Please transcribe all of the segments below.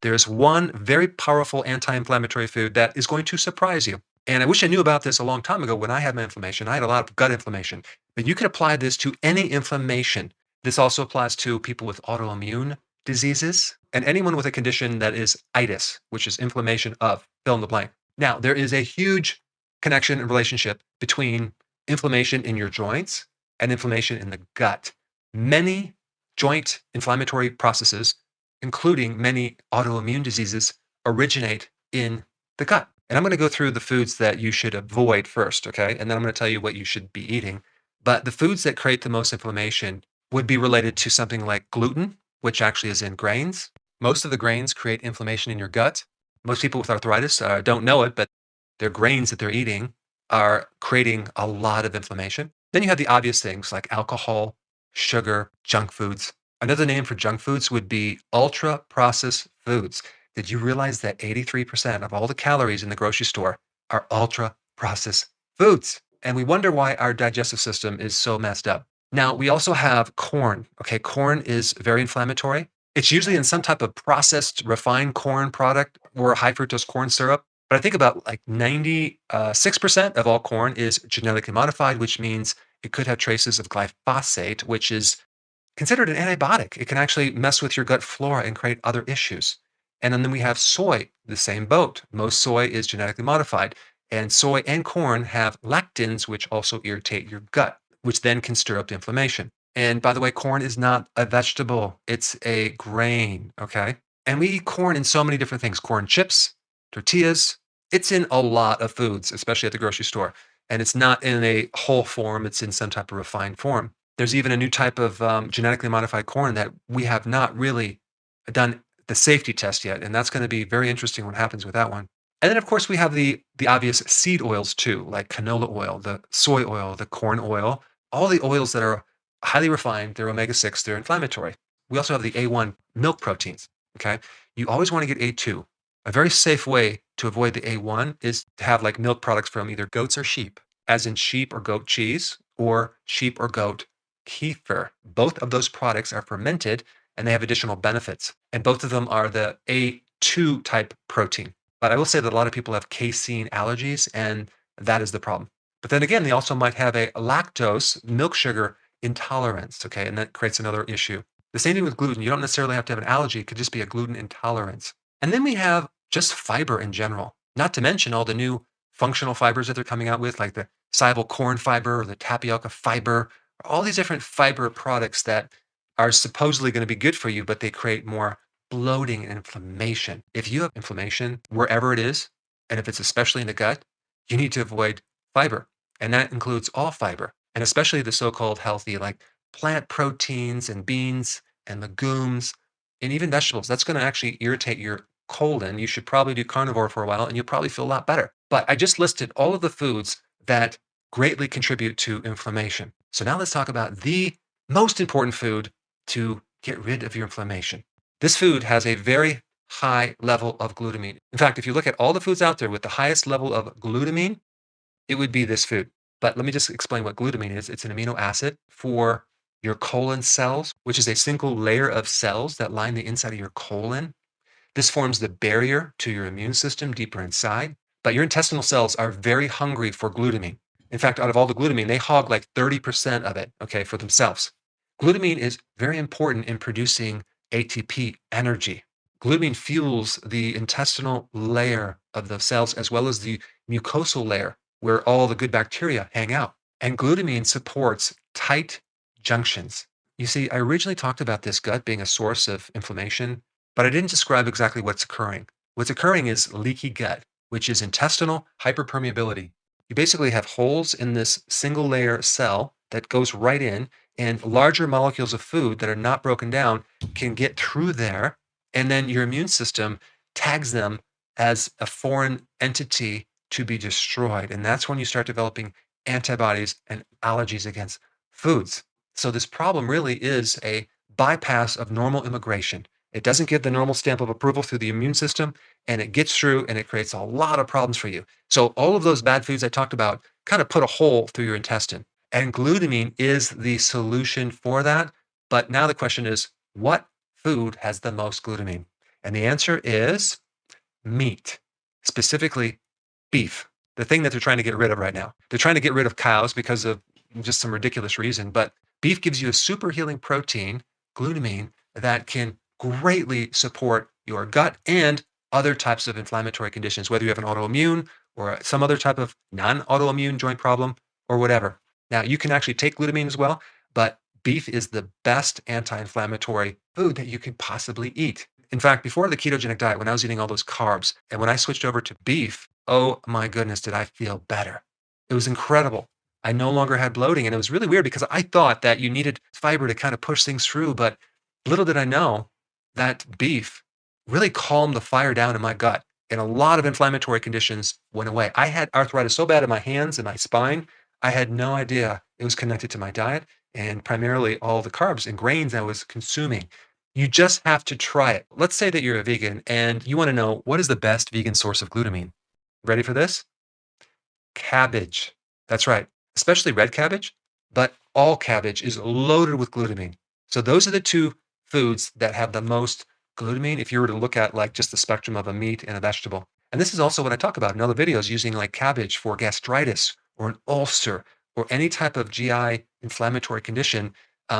there's one very powerful anti-inflammatory food that is going to surprise you. And I wish I knew about this a long time ago when I had my inflammation. I had a lot of gut inflammation, but you can apply this to any inflammation. This also applies to people with autoimmune diseases and anyone with a condition that is itis, which is inflammation of fill in the blank. Now, there is a huge connection and relationship between inflammation in your joints and inflammation in the gut. Many joint inflammatory processes, including many autoimmune diseases, originate in the gut. And I'm going to go through the foods that you should avoid first, okay? And then I'm going to tell you what you should be eating. But the foods that create the most inflammation would be related to something like gluten, which actually is in grains. Most of the grains create inflammation in your gut. Most people with arthritis don't know it, but their grains that they're eating are creating a lot of inflammation. Then you have the obvious things like alcohol, sugar, junk foods. Another name for junk foods would be ultra processed foods. Did you realize that 83% of all the calories in the grocery store are ultra processed foods? And we wonder why our digestive system is so messed up. Now, we also have corn. Okay, corn is very inflammatory. It's usually in some type of processed, refined corn product or high fructose corn syrup. But I think about like 96% of all corn is genetically modified, which means it could have traces of glyphosate, which is considered an antibiotic. It can actually mess with your gut flora and create other issues. And then we have soy, the same boat. Most soy is genetically modified. And soy and corn have lectins, which also irritate your gut, which then can stir up the inflammation. And by the way, corn is not a vegetable, it's a grain, okay? And we eat corn in so many different things corn chips, tortillas. It's in a lot of foods, especially at the grocery store. And it's not in a whole form, it's in some type of refined form. There's even a new type of genetically modified corn that we have not really done the safety test yet. And that's going to be very interesting what happens with that one. And then, of course, we have the obvious seed oils too, like canola oil, the soy oil, the corn oil, all the oils that are highly refined, they're omega-6, they're inflammatory. We also have the A1 milk proteins, okay? You always want to get A2. A very safe way to avoid the A1 is to have like milk products from either goats or sheep, as in sheep or goat cheese or sheep or goat kefir. Both of those products are fermented and they have additional benefits. And both of them are the A2 type protein. But I will say that a lot of people have casein allergies, and that is the problem. But then again, they also might have a lactose, milk sugar intolerance, okay? And that creates another issue. The same thing with gluten. You don't necessarily have to have an allergy, it could just be a gluten intolerance. And then we have just fiber in general, not to mention all the new functional fibers that they're coming out with, like the soluble corn fiber or the tapioca fiber, all these different fiber products that are supposedly going to be good for you, but they create more bloating and inflammation. If you have inflammation wherever it is, and if it's especially in the gut, you need to avoid fiber. And that includes all fiber, and especially the so called healthy, like plant proteins and beans and legumes and even vegetables. That's going to actually irritate your colon. You should probably do carnivore for a while and you'll probably feel a lot better. But I just listed all of the foods that greatly contribute to inflammation. So now let's talk about the most important food to get rid of your inflammation. This food has a very high level of glutamine. In fact, if you look at all the foods out there with the highest level of glutamine, it would be this food. But let me just explain what glutamine is. It's an amino acid for your colon cells, which is a single layer of cells that line the inside of your colon. This forms the barrier to your immune system deeper inside. But your intestinal cells are very hungry for glutamine. In fact, out of all the glutamine, they hog like 30% of it, okay, for themselves. Glutamine is very important in producing ATP energy. Glutamine fuels the intestinal layer of the cells as well as the mucosal layer where all the good bacteria hang out. And glutamine supports tight junctions. You see, I originally talked about this gut being a source of inflammation, but I didn't describe exactly what's occurring. What's occurring is leaky gut, which is intestinal hyperpermeability. You basically have holes in this single layer cell that goes right in, and larger molecules of food that are not broken down can get through there, and then your immune system tags them as a foreign entity to be destroyed. And that's when you start developing antibodies and allergies against foods. So this problem really is a bypass of normal immigration. It doesn't get the normal stamp of approval through the immune system, and it gets through and it creates a lot of problems for you. So all of those bad foods I talked about kind of put a hole through your intestine. And glutamine is the solution for that. But now the question is, what food has the most glutamine? And the answer is meat, specifically beef, the thing that they're trying to get rid of right now. They're trying to get rid of cows because of just some ridiculous reason, but beef gives you a super healing protein, glutamine, that can greatly support your gut and other types of inflammatory conditions, whether you have an autoimmune or some other type of non-autoimmune joint problem or whatever. Now, you can actually take glutamine as well, but beef is the best anti-inflammatory food that you can possibly eat. In fact, before the ketogenic diet, when I was eating all those carbs, and when I switched over to beef, oh my goodness, did I feel better. It was incredible. I no longer had bloating, and it was really weird because I thought that you needed fiber to kind of push things through, but little did I know that beef really calmed the fire down in my gut, and a lot of inflammatory conditions went away. I had arthritis so bad in my hands and my spine, I had no idea it was connected to my diet and primarily all the carbs and grains I was consuming. You just have to try it. Let's say that you're a vegan and you want to know what is the best vegan source of glutamine. Ready for this? Cabbage. That's right, especially red cabbage, but all cabbage is loaded with glutamine. So those are the two foods that have the most glutamine if you were to look at like just the spectrum of a meat and a vegetable. And this is also what I talk about in other videos using like cabbage for gastritis or an ulcer or any type of GI inflammatory condition.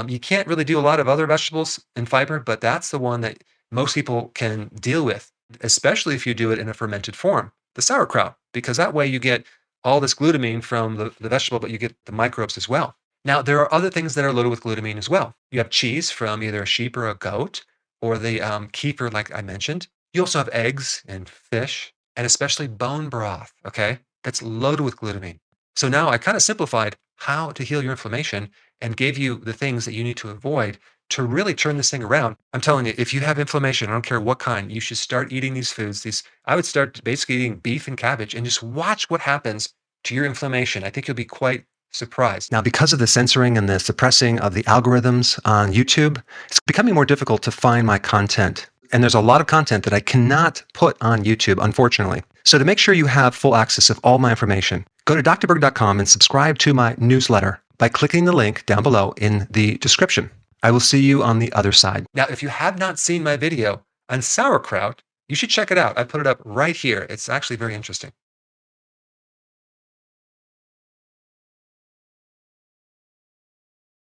You can't really do a lot of other vegetables and fiber, but that's the one that most people can deal with, especially if you do it in a fermented form, the sauerkraut, because that way you get all this glutamine from the vegetable, but you get the microbes as well. Now, there are other things that are loaded with glutamine as well. You have cheese from either a sheep or a goat, or the kefir, like I mentioned. You also have eggs and fish, and especially bone broth, okay? That's loaded with glutamine. So now I kind of simplified how to heal your inflammation and gave you the things that you need to avoid to really turn this thing around. I'm telling you, if you have inflammation, I don't care what kind, you should start eating these foods. I would start basically eating beef and cabbage and just watch what happens to your inflammation. I think you'll be quite surprised. Now, because of the censoring and the suppressing of the algorithms on YouTube, it's becoming more difficult to find my content. And there's a lot of content that I cannot put on YouTube, unfortunately. So to make sure you have full access of all my information, go to drberg.com and subscribe to my newsletter by clicking the link down below in the description. I will see you on the other side. Now, if you have not seen my video on sauerkraut, you should check it out. I put it up right here. It's actually very interesting.